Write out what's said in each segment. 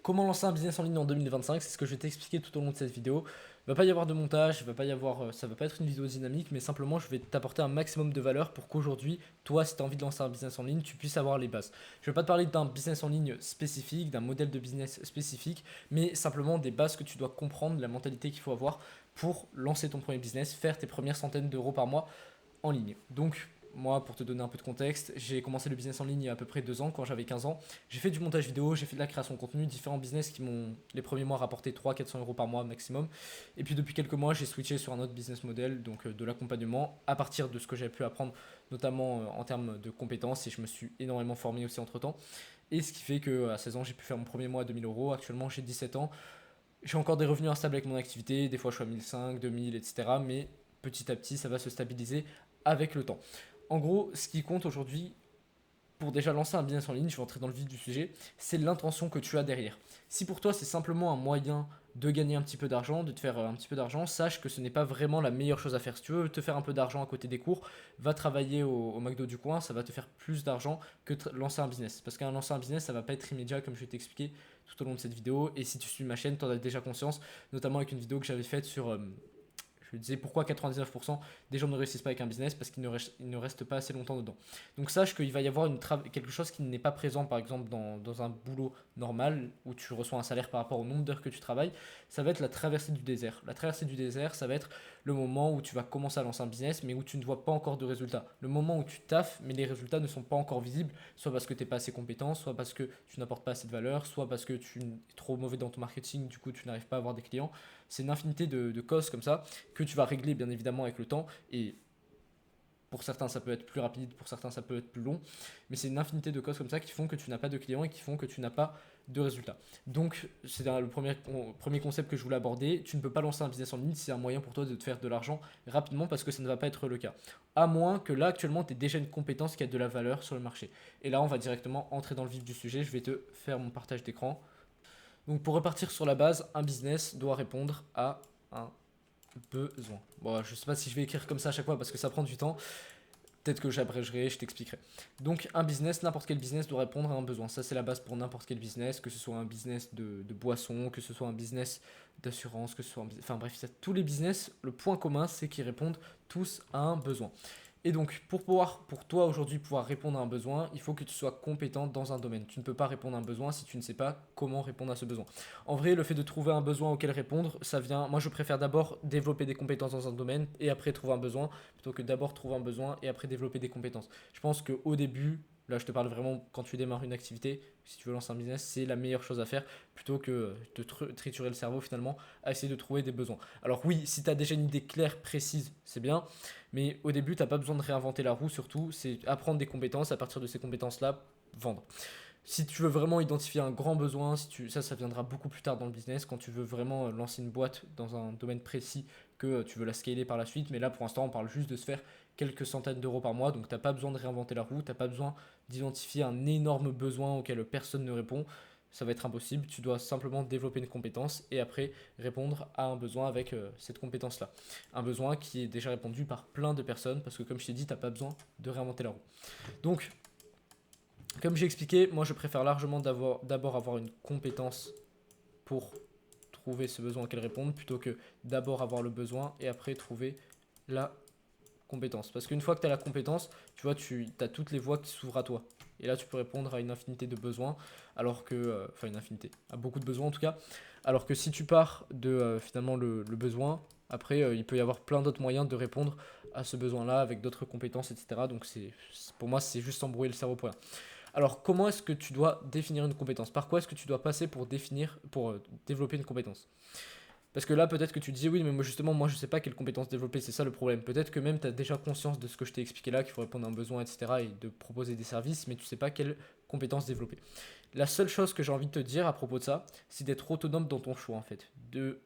Comment lancer un business en ligne en 2025, c'est ce que je vais t'expliquer tout au long de cette vidéo. Il va pas y avoir de montage, il va pas y avoir, ça va pas être une vidéo dynamique, mais simplement je vais t'apporter un maximum de valeur pour qu'aujourd'hui, toi, si tu as envie de lancer un business en ligne, tu puisses avoir les bases. Je vais pas te parler d'un business en ligne spécifique, d'un modèle de business spécifique, mais simplement des bases que tu dois comprendre, la mentalité qu'il faut avoir pour lancer ton premier business, faire tes premières centaines d'euros par mois en ligne. Donc, moi, pour te donner un peu de contexte, j'ai commencé le business en ligne il y a à peu près 2 ans, quand j'avais 15 ans. J'ai fait du montage vidéo, j'ai fait de la création de contenu, différents business qui m'ont les premiers mois rapporté 300-400 euros par mois maximum. Et puis depuis quelques mois, j'ai switché sur un autre business model, donc de l'accompagnement, à partir de ce que j'avais pu apprendre, notamment en termes de compétences, et je me suis énormément formé aussi entre temps. Et ce qui fait qu'à 16 ans, j'ai pu faire mon premier mois à 2000 euros. Actuellement, j'ai 17 ans. J'ai encore des revenus instables avec mon activité, des fois je suis à 1500, 2000, etc. Mais petit à petit, ça va se stabiliser avec le temps. En gros, ce qui compte aujourd'hui pour déjà lancer un business en ligne, je vais entrer dans le vif du sujet, c'est l'intention que tu as derrière. Si pour toi c'est simplement un moyen de gagner un petit peu d'argent, de te faire un petit peu d'argent, sache que ce n'est pas vraiment la meilleure chose à faire. Si tu veux te faire un peu d'argent à côté des cours, va travailler au McDo du coin, ça va te faire plus d'argent que lancer un business. Parce qu'un lancer un business, ça va pas être immédiat comme je vais t'expliquer tout au long de cette vidéo. Et si tu suis ma chaîne, tu en as déjà conscience, notamment avec une vidéo que j'avais faite sur je disais pourquoi 99% des gens ne réussissent pas avec un business parce qu'ils ne restent pas assez longtemps dedans. Donc sache qu'il va y avoir quelque chose qui n'est pas présent par exemple dans un boulot normal où tu reçois un salaire par rapport au nombre d'heures que tu travailles. Ça va être la traversée du désert. La traversée du désert, ça va être le moment où tu vas commencer à lancer un business mais où tu ne vois pas encore de résultats. Le moment où tu taffes mais les résultats ne sont pas encore visibles, soit parce que tu n'es pas assez compétent, soit parce que tu n'apportes pas assez de valeur, soit parce que tu es trop mauvais dans ton marketing, du coup tu n'arrives pas à avoir des clients. C'est une infinité de causes comme ça que tu vas régler bien évidemment avec le temps. Et pour certains, ça peut être plus rapide, pour certains, ça peut être plus long. Mais c'est une infinité de causes comme ça qui font que tu n'as pas de clients et qui font que tu n'as pas de résultats. Donc, c'est le premier concept que je voulais aborder. Tu ne peux pas lancer un business en ligne si c'est un moyen pour toi de te faire de l'argent rapidement parce que ça ne va pas être le cas. À moins que là, actuellement, tu aies déjà une compétence qui a de la valeur sur le marché. Et là, on va directement entrer dans le vif du sujet. Je vais te faire mon partage d'écran. Donc, pour repartir sur la base, un business doit répondre à un besoin. Bon, je sais pas si je vais écrire comme ça à chaque fois parce que ça prend du temps. Peut-être que j'abrégerai, je t'expliquerai. Donc, un business, n'importe quel business doit répondre à un besoin. Ça, c'est la base pour n'importe quel business, que ce soit un business de boisson, que ce soit un business d'assurance, que ce soit un business. Enfin bref, tous les business, le point commun, c'est qu'ils répondent tous à un besoin. Et donc, pour toi aujourd'hui pouvoir répondre à un besoin, il faut que tu sois compétent dans un domaine. Tu ne peux pas répondre à un besoin si tu ne sais pas comment répondre à ce besoin. En vrai, le fait de trouver un besoin auquel répondre, ça vient. Moi, je préfère d'abord développer des compétences dans un domaine et après trouver un besoin, plutôt que d'abord trouver un besoin et après développer des compétences. Je pense qu'au début, là, je te parle vraiment quand tu démarres une activité, si tu veux lancer un business, c'est la meilleure chose à faire plutôt que de triturer le cerveau finalement à essayer de trouver des besoins. Alors oui, si tu as déjà une idée claire, précise, c'est bien, mais au début, tu n'as pas besoin de réinventer la roue, surtout, c'est apprendre des compétences, à partir de ces compétences-là, vendre. Si tu veux vraiment identifier un grand besoin, ça viendra beaucoup plus tard dans le business, quand tu veux vraiment lancer une boîte dans un domaine précis, que tu veux la scaler par la suite. Mais là, pour l'instant, on parle juste de se faire quelques centaines d'euros par mois. Donc, tu n'as pas besoin de réinventer la roue, tu n'as pas besoin d'identifier un énorme besoin auquel personne ne répond. Ça va être impossible. Tu dois simplement développer une compétence et après répondre à un besoin avec cette compétence-là. Un besoin qui est déjà répondu par plein de personnes parce que, comme je t'ai dit, tu n'as pas besoin de réinventer la roue. Donc, comme j'ai expliqué, moi je préfère largement d'abord avoir une compétence pour trouver ce besoin auquel répondre plutôt que d'abord avoir le besoin et après trouver la compétence. Parce qu'une fois que tu as la compétence, tu vois, tu as toutes les voies qui s'ouvrent à toi. Et là, tu peux répondre à une infinité de besoins, alors que, enfin une infinité, à beaucoup de besoins en tout cas, alors que si tu pars de finalement le besoin, après, il peut y avoir plein d'autres moyens de répondre à ce besoin-là avec d'autres compétences, etc. Donc pour moi, c'est juste embrouiller le cerveau pour rien. Alors, comment est-ce que tu dois définir une compétence? Par quoi est-ce que tu dois passer pour développer une compétence? Parce que là, peut-être que tu dis oui, mais moi, justement, moi, je sais pas quelle compétence développer, c'est ça le problème. Peut-être que même tu as déjà conscience de ce que je t'ai expliqué là, qu'il faut répondre à un besoin, etc., et de proposer des services, mais tu sais pas quelle compétence développer. La seule chose que j'ai envie de te dire à propos de ça, c'est d'être autonome dans ton choix, en fait. De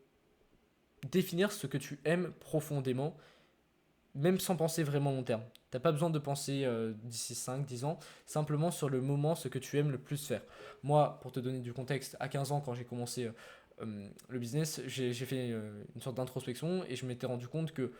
définir ce que tu aimes profondément même sans penser vraiment long terme. T'as pas besoin de penser d'ici 5, 10 ans, simplement sur le moment ce que tu aimes le plus faire. Moi, pour te donner du contexte, à 15 ans, quand j'ai commencé le business, j'ai fait une sorte d'introspection et je m'étais rendu compte que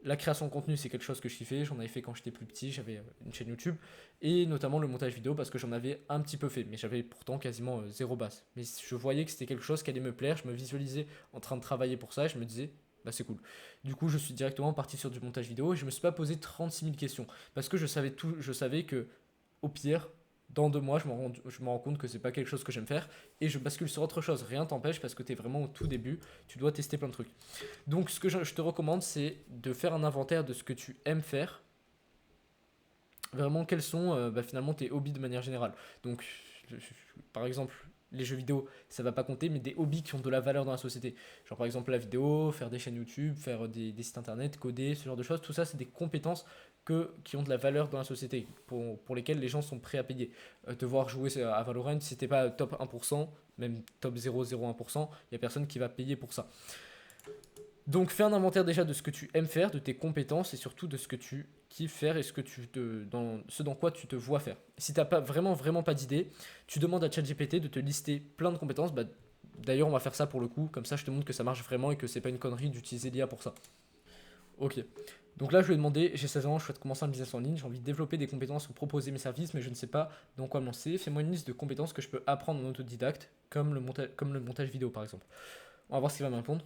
la création de contenu, c'est quelque chose que je kiffais. J'en avais fait quand j'étais plus petit, j'avais une chaîne YouTube. Et notamment le montage vidéo parce que j'en avais un petit peu fait. Mais j'avais pourtant quasiment zéro base. Mais je voyais que c'était quelque chose qui allait me plaire. Je me visualisais en train de travailler pour ça. Et je me disais, bah c'est cool. Du coup, je suis directement parti sur du montage vidéo. Et je me suis pas posé 36 000 questions. Parce que je savais que au pire, dans 2 mois, je me rends compte que c'est pas quelque chose que j'aime faire et je bascule sur autre chose. Rien t'empêche parce que tu es vraiment au tout début, tu dois tester plein de trucs. Donc, ce que je te recommande, c'est de faire un inventaire de ce que tu aimes faire. Vraiment, quels sont finalement tes hobbies de manière générale. Donc, par exemple, les jeux vidéo, ça va pas compter, mais des hobbies qui ont de la valeur dans la société. Genre par exemple la vidéo, faire des chaînes YouTube, faire des sites internet, coder, ce genre de choses. Tout ça, c'est des compétences qui ont de la valeur dans la société, pour lesquelles les gens sont prêts à payer. Te voir jouer à Valorant, si t'es pas top 1%, même top 0,01%, il n'y a personne qui va payer pour ça. Donc fais un inventaire déjà de ce que tu aimes faire, de tes compétences et surtout de ce que tu kiffes faire et ce dans quoi tu te vois faire. Si tu n'as pas vraiment pas d'idée, tu demandes à ChatGPT de te lister plein de compétences. Bah, d'ailleurs, on va faire ça pour le coup, comme ça je te montre que ça marche vraiment et que c'est pas une connerie d'utiliser l'IA pour ça. Ok. Donc là, je lui ai demandé, j'ai 16 ans, je souhaite commencer un business en ligne, j'ai envie de développer des compétences ou proposer mes services, mais je ne sais pas dans quoi me lancer. Fais-moi une liste de compétences que je peux apprendre en autodidacte, comme comme le montage vidéo par exemple. On va voir ce qu'il va me répondre.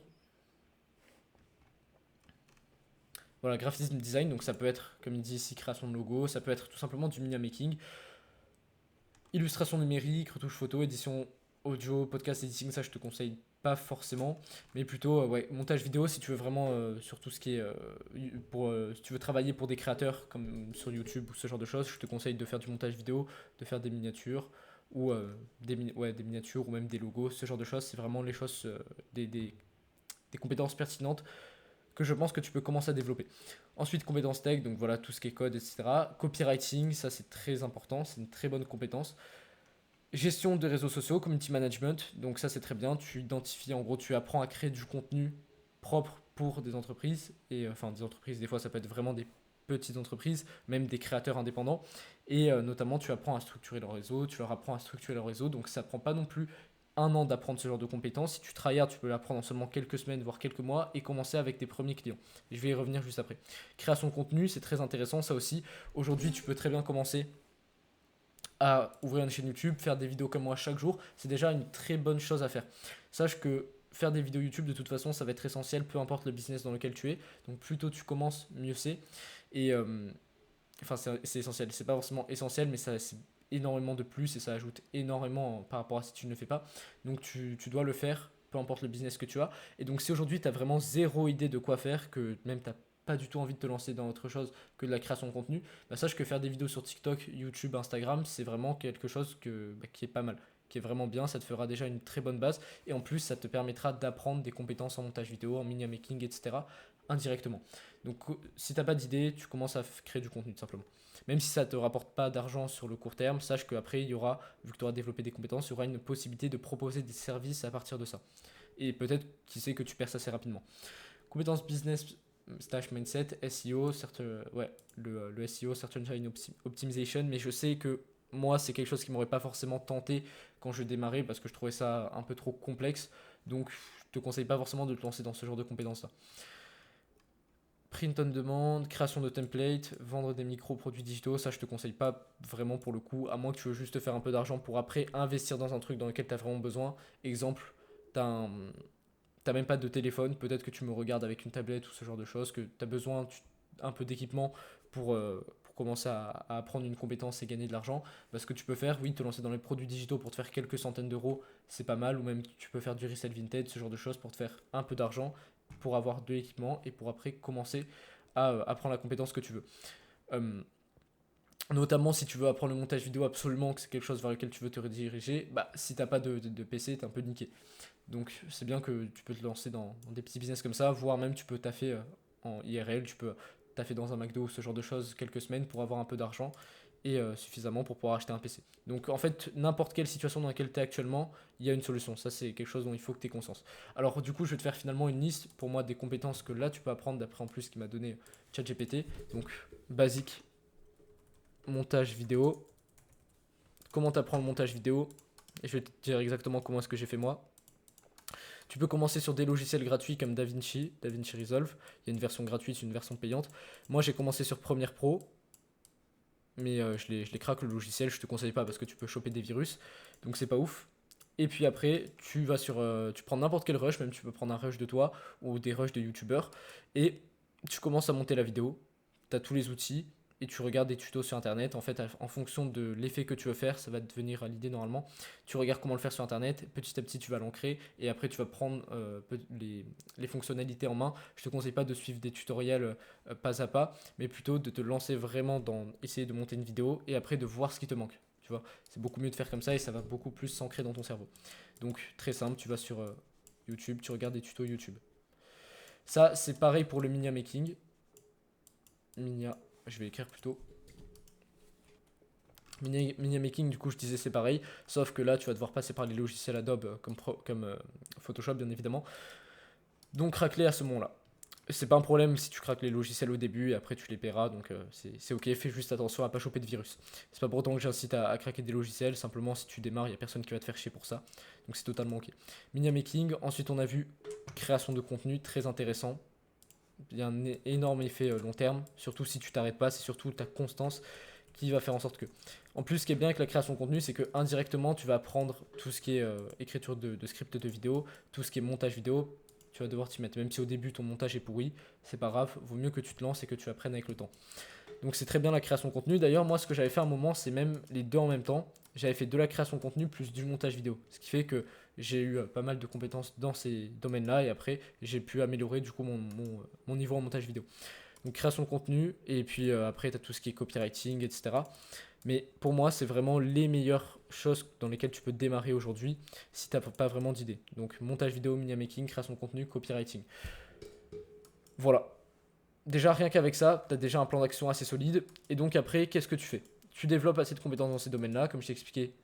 Voilà, graphisme design, donc ça peut être, comme il dit ici, création de logo, ça peut être tout simplement du media making, illustration numérique, retouche photo, édition audio, podcast editing, ça je te conseille pas forcément, mais plutôt ouais, montage vidéo si tu veux vraiment sur tout ce qui est si tu veux travailler pour des créateurs comme sur YouTube ou ce genre de choses, je te conseille de faire du montage vidéo, de faire des miniatures ou des miniatures ou même des logos, ce genre de choses, c'est vraiment les choses des compétences pertinentes que je pense que tu peux commencer à développer. Ensuite, compétences tech, donc voilà, tout ce qui est code, etc. Copywriting, ça c'est très important, c'est une très bonne compétence. Gestion de réseaux sociaux, community management, donc ça c'est très bien. Tu identifies, en gros, tu apprends à créer du contenu propre pour des entreprises. Et enfin, des entreprises, des fois ça peut être vraiment des petites entreprises, même des créateurs indépendants. Et notamment, tu apprends à structurer leur réseau, tu leur apprends à structurer leur réseau. Donc ça prend pas non plus un an d'apprendre ce genre de compétences. Si tu travailles, tu peux l'apprendre en seulement quelques semaines, voire quelques mois, et commencer avec tes premiers clients. Et je vais y revenir juste après. Création de contenu, c'est très intéressant, ça aussi. Aujourd'hui, tu peux très bien commencer à ouvrir une chaîne YouTube, faire des vidéos comme moi chaque jour. C'est déjà une très bonne chose à faire. Sache que faire des vidéos YouTube, de toute façon, ça va être essentiel, peu importe le business dans lequel tu es. Donc plus tôt tu commences, mieux c'est. Et enfin, c'est essentiel. C'est pas forcément essentiel, mais ça, c'est énormément de plus et ça ajoute énormément par rapport à si tu ne le fais pas. Donc tu dois le faire, peu importe le business que tu as. Et donc si aujourd'hui tu as vraiment zéro idée de quoi faire, que même tu n'as pas du tout envie de te lancer dans autre chose que de la création de contenu, bah sache que faire des vidéos sur TikTok, YouTube, Instagram, c'est vraiment quelque chose qui est pas mal, qui est vraiment bien, ça te fera déjà une très bonne base et en plus ça te permettra d'apprendre des compétences en montage vidéo, en media making, etc. indirectement. Donc si t'as pas d'idée, tu commences à créer du contenu tout simplement. Même si ça ne te rapporte pas d'argent sur le court terme, sache qu'après, il y aura, vu que tu auras développé des compétences, il y aura une possibilité de proposer des services à partir de ça. Et peut-être, qui sait, que tu perces assez rapidement. Compétences business / mindset, SEO, le SEO, Search Engine Optimization, mais je sais que moi, c'est quelque chose qui m'aurait pas forcément tenté quand je démarrais parce que je trouvais ça un peu trop complexe. Donc, je te conseille pas forcément de te lancer dans ce genre de compétences-là. Print on demand, création de templates, vendre des micro-produits digitaux, ça je te conseille pas vraiment pour le coup, à moins que tu veux juste faire un peu d'argent pour après investir dans un truc dans lequel tu as vraiment besoin. Exemple, t'as même pas de téléphone, peut-être que tu me regardes avec une tablette ou ce genre de choses, que tu as besoin un peu d'équipement pour commencer à apprendre une compétence et gagner de l'argent. Ce que tu peux faire, oui, te lancer dans les produits digitaux pour te faire quelques centaines d'euros, c'est pas mal, ou même tu peux faire du resell vintage, ce genre de choses pour te faire un peu d'argent, pour avoir de l'équipement et pour après commencer à apprendre la compétence que tu veux. Euh, Notamment si tu veux apprendre le montage vidéo absolument, que c'est quelque chose vers lequel tu veux te rediriger, bah si t'as pas de PC, t'es un peu niqué. Donc c'est bien que tu peux te lancer dans des petits business comme ça, voire même tu peux taffer en IRL, tu peux taffer dans un McDo ou ce genre de choses quelques semaines pour avoir un peu d'argent et suffisamment pour pouvoir acheter un PC. Donc en fait, n'importe quelle situation dans laquelle tu es actuellement, il y a une solution. Ça, c'est quelque chose dont il faut que tu aies conscience. Alors du coup, je vais te faire finalement une liste pour moi des compétences que là, tu peux apprendre d'après en plus ce qui m'a donné ChatGPT. Donc basique, montage vidéo. Comment tu apprends le montage vidéo? Et je vais te dire exactement comment est-ce que j'ai fait moi. Tu peux commencer sur des logiciels gratuits comme DaVinci Resolve. Il y a une version gratuite, une version payante. Moi, j'ai commencé sur Premiere Pro, mais je les craque le logiciel. Je te conseille pas parce que tu peux choper des virus, donc c'est pas ouf. Et puis après, tu prends n'importe quel rush, même tu peux prendre un rush de toi ou des rushs de youtubeurs, et tu commences à monter la vidéo. Tu as tous les outils et tu regardes des tutos sur internet. En fait, en fonction de l'effet que tu veux faire, ça va te venir à l'idée normalement. Tu regardes comment le faire sur internet, petit à petit tu vas l'ancrer et après tu vas prendre les fonctionnalités en main. Je te conseille pas de suivre des tutoriels pas à pas, mais plutôt de te lancer vraiment dans essayer de monter une vidéo et après de voir ce qui te manque. Tu vois, c'est beaucoup mieux de faire comme ça et ça va beaucoup plus s'ancrer dans ton cerveau. Donc très simple, tu vas sur YouTube, tu regardes des tutos YouTube. Ça, c'est pareil pour le Minia Making. Minia, je vais écrire plutôt. Minia Making, du coup, je disais c'est pareil, sauf que là, tu vas devoir passer par les logiciels Adobe comme Photoshop, bien évidemment. Donc, racler à ce moment-là. C'est pas un problème si tu craques les logiciels au début et après tu les paieras, donc c'est ok, fais juste attention à pas choper de virus. C'est pas pour autant que j'incite à craquer des logiciels, simplement si tu démarres, il y a personne qui va te faire chier pour ça, donc c'est totalement ok. Minia Making, ensuite on a vu création de contenu, très intéressant. Il y a un énorme effet long terme, surtout si tu t'arrêtes pas, c'est surtout ta constance qui va faire en sorte que. En plus, ce qui est bien avec la création de contenu, c'est que indirectement, tu vas apprendre tout ce qui est écriture de script de vidéo, tout ce qui est montage vidéo. Tu vas devoir t'y mettre. Même si au début ton montage est pourri, c'est pas grave, vaut mieux que tu te lances et que tu apprennes avec le temps. Donc c'est très bien la création de contenu. D'ailleurs, moi, ce que j'avais fait à un moment, c'est même les deux en même temps. J'avais fait de la création de contenu plus du montage vidéo. Ce qui fait que j'ai eu pas mal de compétences dans ces domaines-là et après, j'ai pu améliorer du coup mon niveau en montage vidéo. Donc création de contenu et puis après, tu as tout ce qui est copywriting, etc. Mais pour moi, c'est vraiment les meilleures choses dans lesquelles tu peux démarrer aujourd'hui si tu n'as pas vraiment d'idée. Donc montage vidéo, media making, création de contenu, copywriting. Voilà. Déjà, rien qu'avec ça, tu as déjà un plan d'action assez solide. Et donc après, qu'est-ce que tu fais? Tu développes assez de compétences dans ces domaines-là. Comme je t'ai expliqué,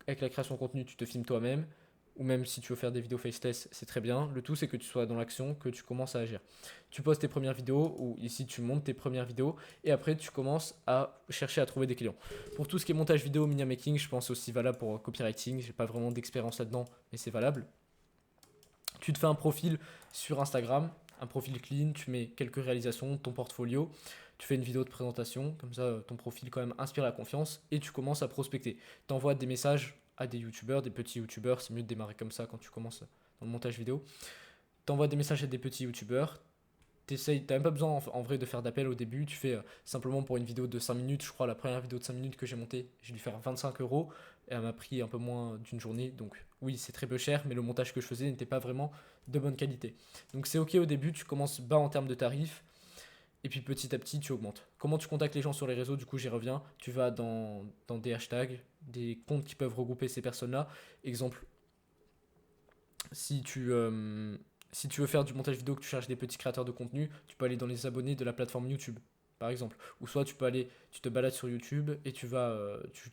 avec la création de contenu, tu te filmes toi-même. Ou même si tu veux faire des vidéos faceless, c'est très bien. Le tout, c'est que tu sois dans l'action, que tu commences à agir. Tu postes tes premières vidéos, ou ici tu montes tes premières vidéos, et après tu commences à chercher à trouver des clients. Pour tout ce qui est montage vidéo, media making, je pense aussi valable pour copywriting. J'ai pas vraiment d'expérience là-dedans, mais c'est valable. Tu te fais un profil sur Instagram, un profil clean, tu mets quelques réalisations, ton portfolio, tu fais une vidéo de présentation, comme ça ton profil quand même inspire la confiance et tu commences à prospecter. Tu envoies des messages à des youtubeurs, des petits youtubeurs, c'est mieux de démarrer comme ça quand tu commences dans le montage vidéo. Tu envoies des messages à des petits youtubeurs, t'essayes, t'as même pas besoin en vrai de faire d'appel au début, tu fais simplement pour une vidéo de 5 minutes, je crois la première vidéo de 5 minutes que j'ai montée, j'ai dû faire 25 € et elle m'a pris un peu moins d'une journée, donc oui c'est très peu cher, mais le montage que je faisais n'était pas vraiment de bonne qualité. Donc c'est ok au début, tu commences bas en termes de tarifs, et puis petit à petit tu augmentes. Comment tu contactes les gens sur les réseaux, du coup j'y reviens, tu vas dans des hashtags, des comptes qui peuvent regrouper ces personnes-là. Exemple, si tu, si tu veux faire du montage vidéo, que tu cherches des petits créateurs de contenu, tu peux aller dans les abonnés de la plateforme YouTube, par exemple. Ou soit tu peux aller, tu te balades sur YouTube et tu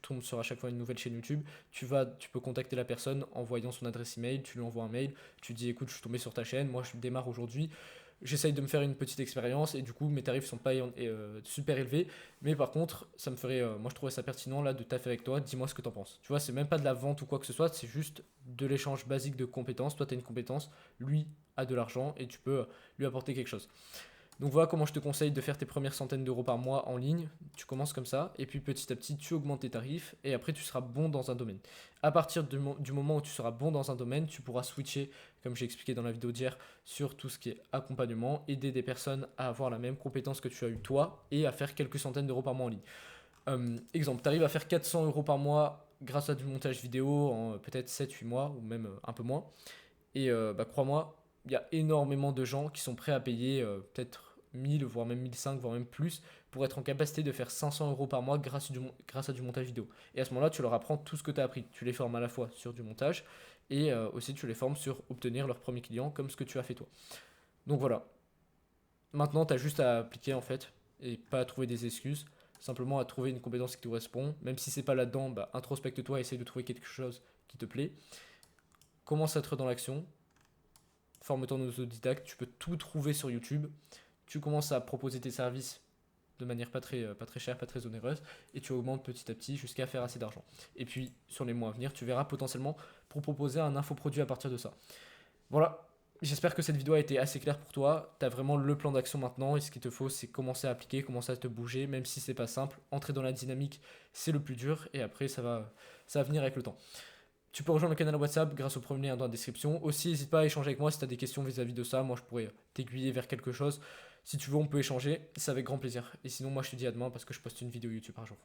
tombes sur à chaque fois une nouvelle chaîne YouTube. Tu peux contacter la personne en voyant son adresse email, tu lui envoies un mail, tu dis écoute, je suis tombé sur ta chaîne, moi je démarre aujourd'hui. J'essaye de me faire une petite expérience et du coup mes tarifs sont pas super élevés, mais par contre ça me ferait, moi je trouverais ça pertinent là de taffer avec toi, dis-moi ce que t'en penses. Tu vois, c'est même pas de la vente ou quoi que ce soit, c'est juste de l'échange basique de compétences. Toi tu as une compétence, lui a de l'argent et tu peux lui apporter quelque chose. Donc voilà comment je te conseille de faire tes premières centaines d'euros par mois en ligne. Tu commences comme ça, et puis petit à petit, tu augmentes tes tarifs, et après, tu seras bon dans un domaine. À partir du moment où tu seras bon dans un domaine, tu pourras switcher, comme j'ai expliqué dans la vidéo d'hier, sur tout ce qui est accompagnement, aider des personnes à avoir la même compétence que tu as eu toi, et à faire quelques centaines d'euros par mois en ligne. Exemple, tu arrives à faire 400 € par mois grâce à du montage vidéo en peut-être 7-8 mois, ou même un peu moins. Et crois-moi, il y a énormément de gens qui sont prêts à payer peut-être 1000, voire même 1500, voire même plus, pour être en capacité de faire 500 € par mois grâce à du montage vidéo. Et à ce moment-là, tu leur apprends tout ce que tu as appris. Tu les formes à la fois sur du montage et aussi tu les formes sur obtenir leur premier client, comme ce que tu as fait toi. Donc voilà. Maintenant, tu as juste à appliquer en fait, et pas à trouver des excuses. Simplement à trouver une compétence qui te correspond. Même si c'est pas là-dedans, introspecte-toi, essaye de trouver quelque chose qui te plaît. Commence à être dans l'action, forme-toi en autodidacte, tu peux tout trouver sur YouTube. Tu commences à proposer tes services de manière pas très chère, pas très onéreuse, et tu augmentes petit à petit jusqu'à faire assez d'argent. Et puis, sur les mois à venir, tu verras potentiellement pour proposer un infoproduit à partir de ça. Voilà, j'espère que cette vidéo a été assez claire pour toi. Tu as vraiment le plan d'action maintenant et ce qu'il te faut, c'est commencer à appliquer, commencer à te bouger, même si c'est pas simple. Entrer dans la dynamique, c'est le plus dur et après, ça va venir avec le temps. Tu peux rejoindre le canal WhatsApp grâce au premier lien dans la description. Aussi, n'hésite pas à échanger avec moi si tu as des questions vis-à-vis de ça. Moi, je pourrais t'aiguiller vers quelque chose. Si tu veux, on peut échanger. C'est avec grand plaisir. Et sinon, moi, je te dis à demain parce que je poste une vidéo YouTube par jour.